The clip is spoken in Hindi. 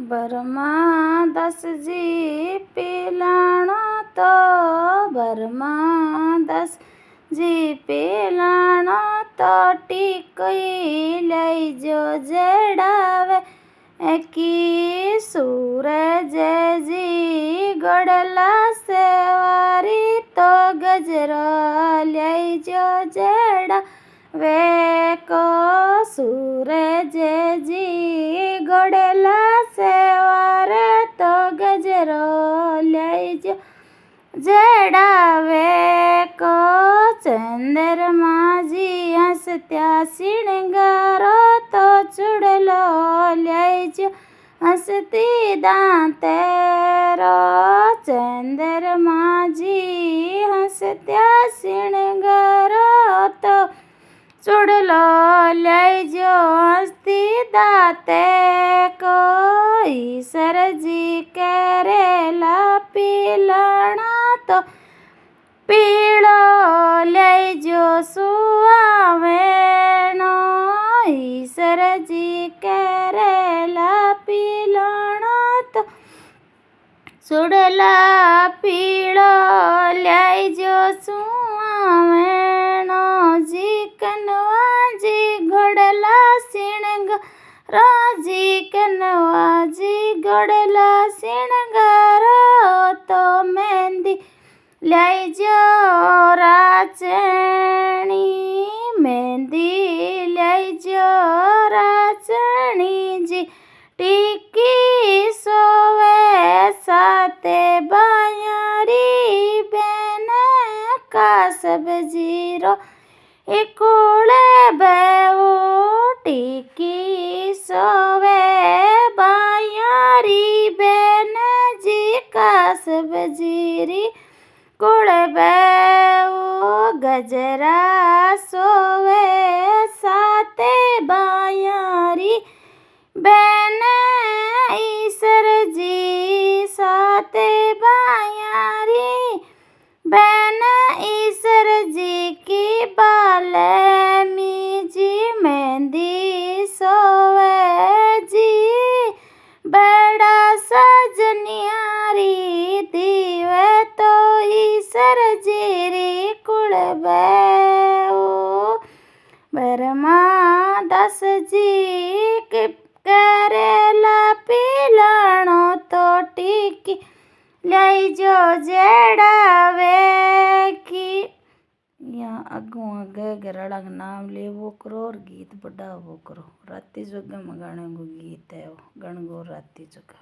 बरमा 10 जी पीलाणो तो बरमा 10 जी पीलाणो तो टीकई लईजो जड़ावे की सूरज जी गड़ला सेवारी तो गजरा लईजो जड़ा वे को सूरज जी गड़ला सेवारे तो गजरो लईजो जड़ावे को चंद्रमा जी हंसत्या श्रृंगारो तो चुड़लो लईजो हंसती दांतेरो चंद्रमा जी हंसत्या श्रृंगारो तो चुड़लो लईजो हंसती दाते को ईश्वर जी करेला पीलाणा तो पीळो लईजो सुवावेणो ईश्वर जी करेला पीलाणा तो चुड़ला पीळो लईजो सुवावेणो जी कनवा जी घड़ला श्रृंगारो जी कनवा जी घड़ला श्रृंगारो तो मेहंदी लईजो राचणी मेहंदी लईजो राचणी जी टीकी सोवे साते बायारी बेन का सब जीरो इकोले बेऊ टीकी सोवे बायारी बेन जी का सब जीरी कुल बेऊ गजरा सोवे साते बायारी बेन ईश्वर जी साते बायारी बेन ईश्वर जी की बालमी जी मेहंदी सोवे जी बड़ा सजनियारी दीवे तो ईश्वर जी री कुल बेऊ बरमा 10 जी करेला पीलाणो तो टीकी लईजो जड़ावे की। यहाँ अगू आगे गराड़ा का नाम लेवो करो और गीत बढ़ावो करो। राती जोगा में गाने को गीत है वो गणगोर राती जोगा।